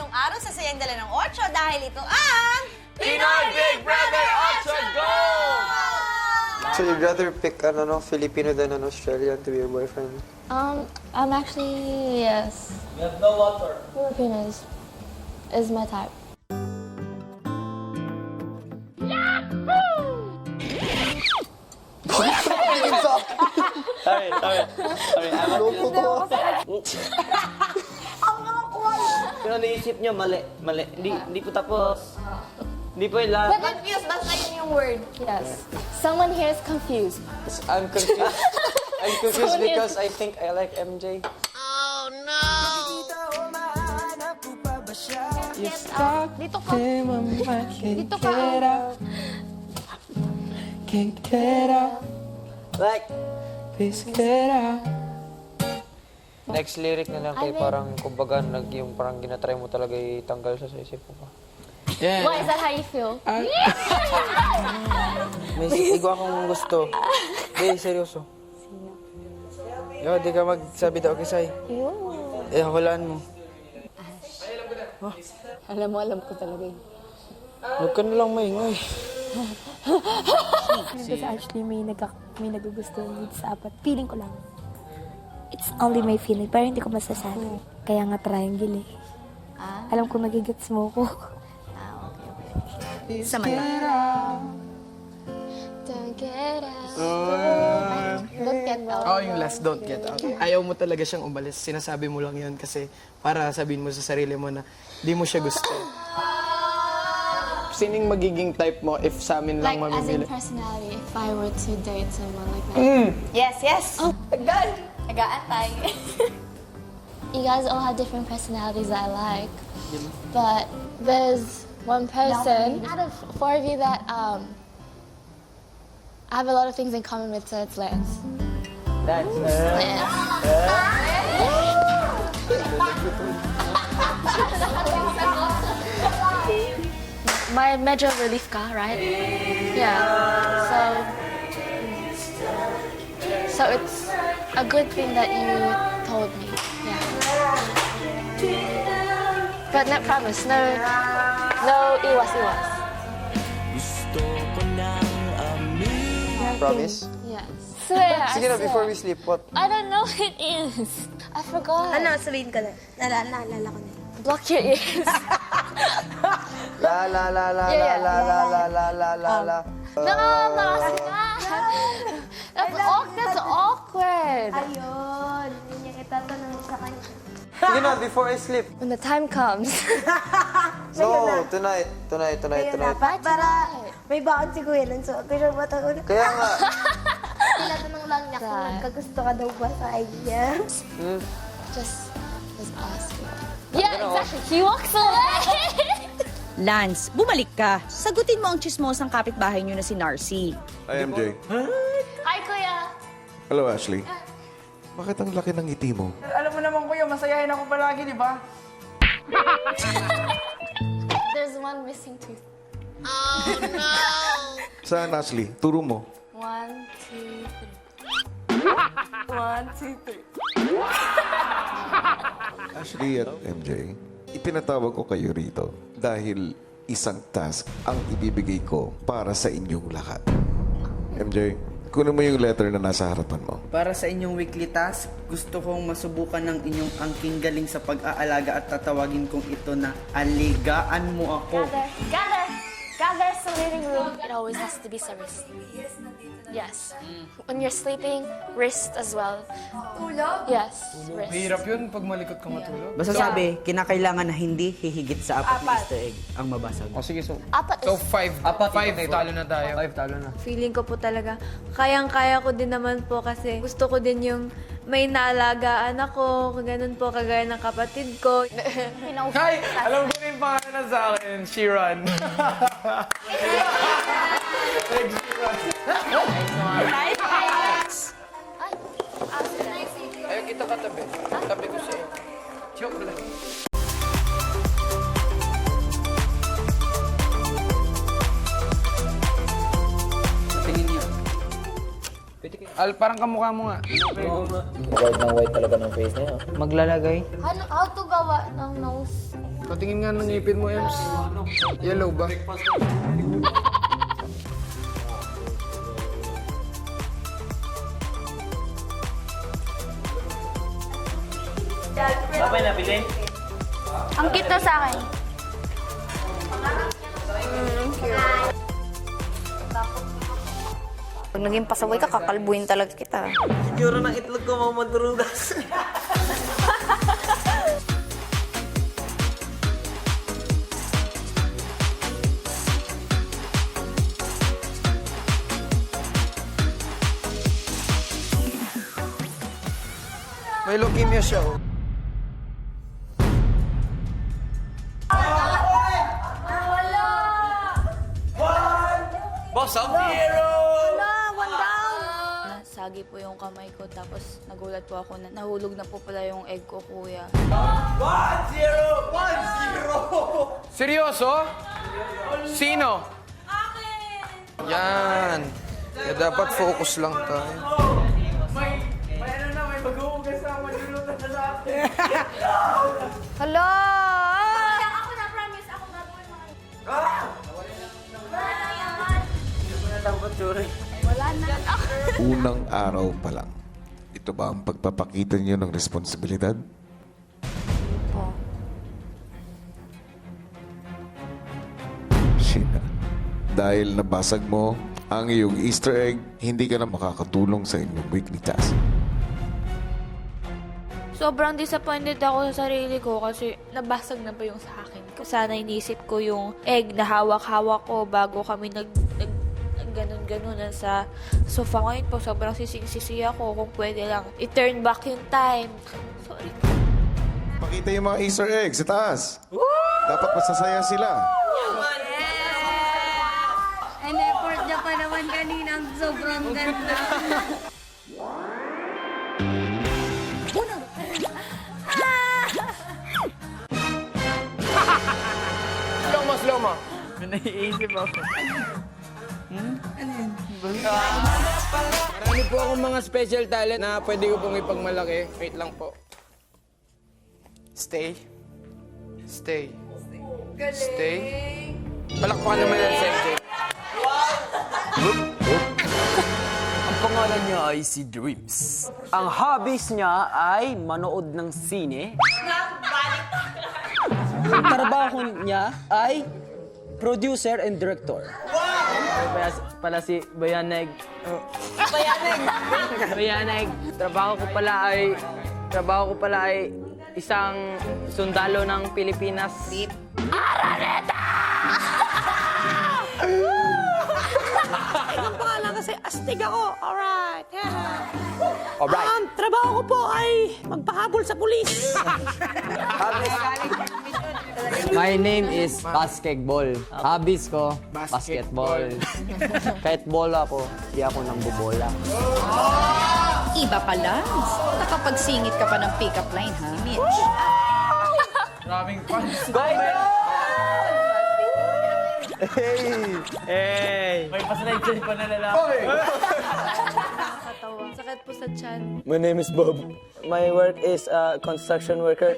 ngayong araw sa Sayang Dala ng 8 dahil ito ang... Pinoy Big Brother 8 Go! So you'd rather pick Filipino than an Australian to be your boyfriend? I'm actually, yes. You have no water. Filipinos is my type. Sorry. Pero naisip nyo, mali. Hindi po tapos. Hindi po yung lahat. Confused, basta yun yung word. Yes. Someone here is confused. I'm confused. I'm confused because I think I like MJ. Dito ka. Dito ka. Can't get out, Like, please get out. Next lyric na lang kay parang kumbaga yung parang ginatry mo talaga itanggal sa isip mo pa. Yeah. Why? Is that how you feel? May igo akong gusto. Seryoso. Yo, di ka magsabi daw kisay. Hulaan mo. Alam ko talaga yun. Huwag ka na lang maingay. Kasi actually may nagugustuhan dito sa apat. Feeling ko lang. It's only my feeling, pero hindi ko masasabi. Kaya nga triangle eh. Alam ko nagigets mo ko. Sa mali. Don't get out. Don't get out. Oh, yung last, don't get out. Ayaw mo talaga siyang umalis. Sinasabi mo lang yun kasi para sabihin mo sa sarili mo na di mo siya gusto. Sining magiging type mo if sa amin lang Like, as in mamimili? personality, if I were to date someone like that. Yes. Oh, tagal. Nag-aantay. You guys all have different personalities that I like. But there's one person out of 4 of you that I have a lot of things in common with, so it's Lance. that's Lance. My medyo relief ka, right? Yeah. So it's a good thing that you told me. Yeah. But not promise. No iwas. Promise? Yes. Swear. Sige na, before we sleep, what? I don't know what it is. I forgot. Sabihin ko na. Naalala ko na. Block your ears. La la la la la la la la la la la la. No, that's awkward. Ayun. Hindi niya itatanong sa kanya. Sige na, before I sleep. When the time comes. No, tonight. Para may baon si Kuya nun. So, ako siya matawag. Kaya nga. Tinatanong lang niya kung nagkagusto ka daw ba sa kanya. Just asking. Yeah, exactly. He walks away. Lance, bumalik ka. Sagutin mo ang chismosang kapitbahay niyo na si Narcy. Hi, MJ. Hi, Kuya. Hello, Ashley. Bakit ang laki ng ngiti mo? Alam mo naman kuya, masayahin ako palagi, di ba? There's one missing tooth. Saan, Ashley? Turo mo. 1, 2, 3. Ashley at MJ, ipinatawag ko kayo rito dahil isang task ang ibibigay ko para sa inyong lahat. MJ, kunin mo yung letter na nasa harapan mo. Para sa inyong weekly task, gusto kong masubukan ng inyong angking galing sa pag-aalaga at tatawagin kong ito na aligaan mo ako. Gather sa living room. It always has to be sa wrist. Yes. When you're sleeping, wrist as well. Tulog? Yes, wrist. Hirap yun pag malikot ka matulog. Basta sabi, kinakailangan na hindi hihigit sa 4 na Easter egg ang mabasag. O sige, so Apat is... 5. 5, talo na tayo. 5, talo na. Feeling ko po talaga, kayang-kaya ko din naman po kasi gusto ko din yung may naalagaan ako, ganun po, kagaya ng kapatid ko. Hi! Alam ko na yung pangalan sa akin, Shiran. Ayaw kita katabi. Tabi ko sa'yo. Joke lang. Tingin niyo. Pwede kayo. Parang kamukha mo nga. Maglalagay. How to gawa ng nose? Patingin nga ng ngipin mo, Ems. Yellow ba? Babay na, bili. Ang cute na sa akin. Pag naging pasaway ka, kakalbuin talaga kita. Siguro ng itlog ko mga madurugas. May leukemia siya, oh. Boss of the hero! Nasagi po yung kamay ko, tapos nagulat po ako na nahulog na po pala yung egg ko, kuya. 1-0! Seryoso? Sino? Yan. Kaya dapat focus lang tayo. Hala! Ako na, promise. Ako gagawin mo. Unang araw pa lang. Ito ba ang pagpapakita niyo ng responsibilidad? Sheena, dahil nabasag mo ang iyong Easter egg, hindi ka na makakatulong sa inyong weekly task. Sobrang disappointed ako sa sarili ko kasi nabasag na pa yung sa akin. Sana inisip ko yung egg na hawak-hawak ko bago kami ganun-ganunan sa sofa. Ngayon po, sobrang sising-sisi ako kung pwede lang i-turn back yung time. Sorry. Pakita yung mga Easter eggs sa taas. Dapat masasaya sila. And effort niya pa naman kanina. Sobrang ganda. Slow mo. Naiisip ako. Marami po akong mga special talent na pwede ko pong ipagmalaki. Wait lang po. Stay. Stay. Stay. Palakpakan naman yan, CJ. Ang pangalan niya ay si Dreams. Ang hobbies niya ay manood ng sine. Trabaho niya ay producer and director. Pala si Bayaneg. Bayaneg. Trabaho ko pala ay isang sundalo ng Pilipinas. Ang pangalan kasi astig ako. Alright. Yeah. Alright. Trabaho ko po ay magpahabol sa pulis. My name is Basketball. Hobbies ko, basketball. Kahit bola ako, di ako nang bubola. Iba pala. Nakapagsingit ka pa ng pick-up line, ha, Mitch? Maraming fans. Hey! May paslide siya pa na lalaki. Nakakatawa. Sakit po sa tiyan. My name is Bob. My work is a construction worker.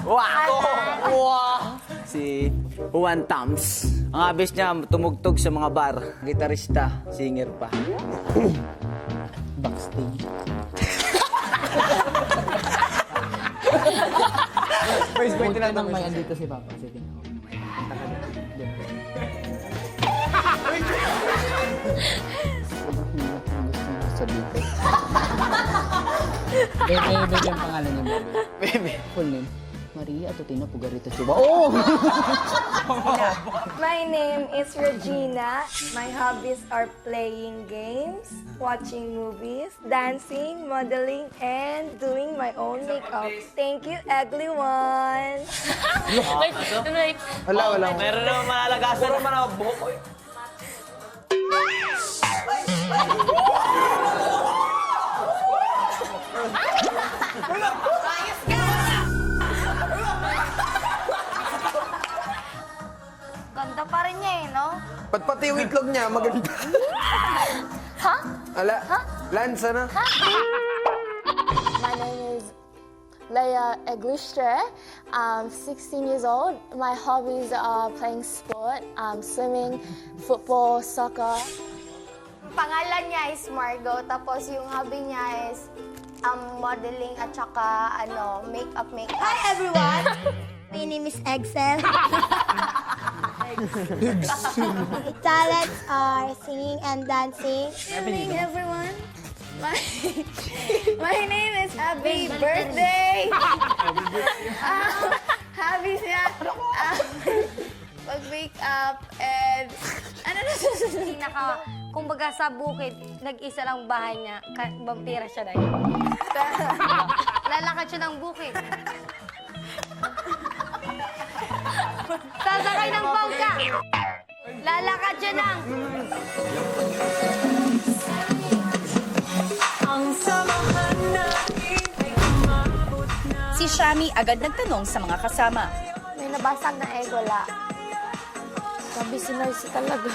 Wow! Si Juan Tams. Ang hobbies niya, tumugtog sa mga bar. Gitarista, singer pa. Backstage. First point na lang may andito si Papa. Sige. Bebe ang pangalan niya. Bebe. Full name. Maria Atutina Pugarita Chuba. Oh! My name is Regina. My hobbies are playing games, watching movies, dancing, modeling, and doing my own makeup. Thank you, ugly one. Wala. Meron naman malalagasan. Puro man ako buhok ko. Ganda pa rin niya eh, no? Pati yung itlog niya, maganda. Ha? Ala, Lance, ano? My name is Leia Eglustre. I'm 16 years old. My hobbies are playing sport, swimming, football, soccer. Pangalan niya is Margot, tapos yung hobby niya is modeling at saka makeup. Hi everyone! My name is Excel. My talents are singing and dancing. Good evening everyone. My name is Abby. Birthday! Happy siya. Pag-wake up and kumbaga sa bukid, nag-isa lang bahay niya, vampira siya na yun. Lalakad siya ng bukid. Sasakay ng bangka. Lalakad siya ng... Si Shami agad nagtanong sa mga kasama. May nabasag na egg, wala. Sabi si Narcy talaga.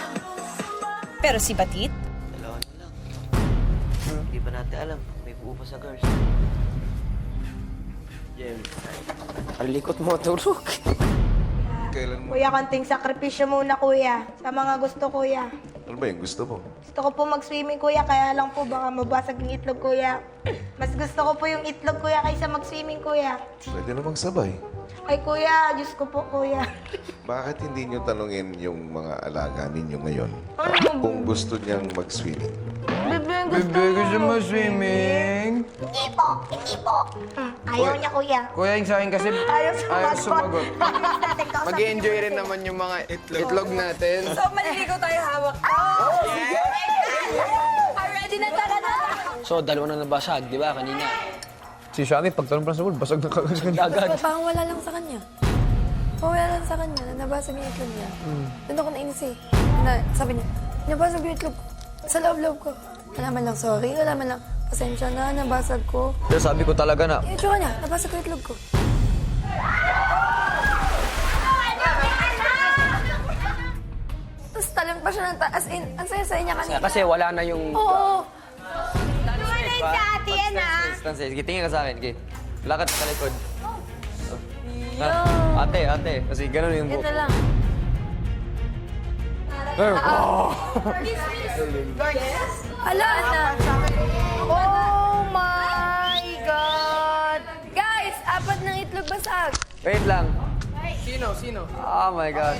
Pero si Batit, Dalawa na lang. Hindi pa natin alam. May pupa sa girls. Jem. Alikot mo, tulog. Kailan mo? Kuya, konting sakripisyo muna, kuya. Sa mga gusto, kuya. Ano ba yung gusto mo? Gusto ko po mag-swimming, kuya. Kaya lang po, baka mabasag yung itlog, kuya. Mas gusto ko po yung itlog, kuya, kaysa mag-swimming, kuya. Pwede namang sabay. Ay, kuya. Diyos ko po, kuya. Bakit hindi nyo tanungin yung mga alaga ninyo ngayon kung gusto niyang mag-swimming? Bebe, Bebe, gusto mo swimming? Hindi po. Ayaw niya, kuya. Kuya, yung sa akin kasi ayaw sumagot. Mag-i-enjoy. Mag-i-enjoy rin naman yung mga itlog natin. so maliligo tayo hawak. Ready na tara na! So, dalawa na nabasag, di ba, kanina? Si Shami, pagtanong pa sa pool, basag na kagad. Parang wala lang sa kanya. Wala lang sa kanya, na nabasag yung itlog niya. Doon ako nainis eh. Sabi niya, nabasag yung itlog ko. Sa loob-loob ko. Wala man lang sorry, wala man lang pasensya na, nabasag ko. Pero sabi ko talaga na, Yung itsura niya, nabasag ko yung itlog ko. Tapos talon pa siya ng taas. Ang saya-saya niya kanina. Kasi wala na yung... Oo. Sa ate yan, ha? Stances, tingin ka sa akin, Kate. Lakad sa likod. Ate. Kasi ganun yung buhok. Ito lang. Hala na. Oh my God! Guys, 4 ng itlog basag. Wait lang. Sino? Oh my God.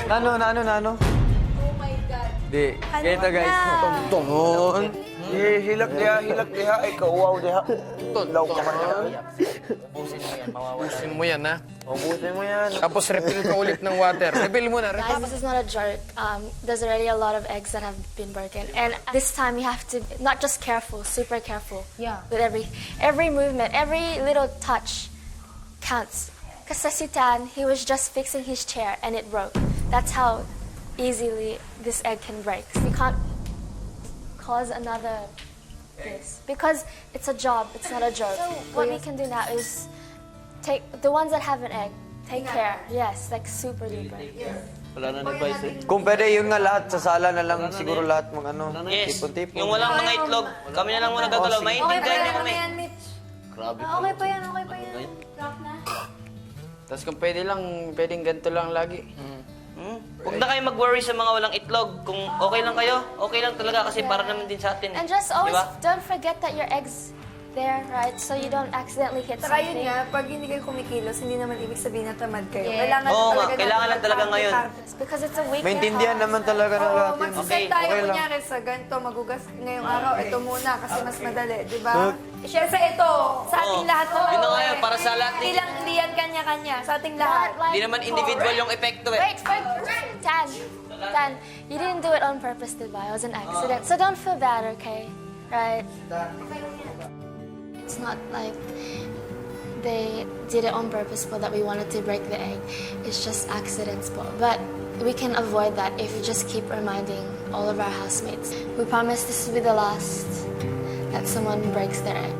Nano? Oh my God. Di. Kito guys. Tungon. Hilak diha. Ikaw, wow diha. Tunlaw ka man. Busin mo yan, ha? Busin mo yan. Tapos refill ka ulit ng water. Refill mo na. Guys, this is not a joke. There's already a lot of eggs that have been broken, and this time you have to not just careful, super careful. Yeah. With every movement, every little touch counts. Because si Tan, he was just fixing his chair and it broke. That's how easily this egg can break. We can't cause another this because it's a job. It's not a joke. So what we can do now is take the ones that have an egg. Take care. Yes, like super duper. Wala na advice eh. Kung pwede, yun nga lahat. Sa sala na lang siguro lahat mga Yes. tipon-tipon. Yung walang mga itlog, kami na lang muna gagalaw. Maintindihan niyo kami. Grabe. Okay pa yan. Rock na. Tapos kung pwede lang, pwedeng ganito lang lagi. Huwag na kayo mag-worry sa mga walang itlog. Kung okay lang kayo, okay lang talaga kasi para naman din sa atin. And just always Diba? don't forget that your eggs there, right? So you don't accidentally hit Saka yun something. nga, pag hindi kayo kumikilos, hindi naman ibig sabihin na tamad kayo. Yeah. Kailangan Oo nga, talaga kailangan lang talaga ngayon. Because it's a weakness. Maintindihan naman talaga ng lahat yun. Mag-set Okay, tayo okay lang. kunyari sa ganito, magugas ngayong araw, ito muna kasi mas madali, di ba? Siyempre ito, sa ating Oo. lahat to. Yun na nga yun, para sa lahat Hindi din. lang, hindi yan kanya-kanya, sa ating lahat. Hindi naman individual yung epekto eh. Wait, Tan, you didn't do it on purpose, did I? It was an accident. So don't feel bad, okay? Right? It's not like they did it on purpose for that we wanted to break the egg. It's just accidents. But we can avoid that if you just keep reminding all of our housemates. We promise this will be the last that someone breaks their egg.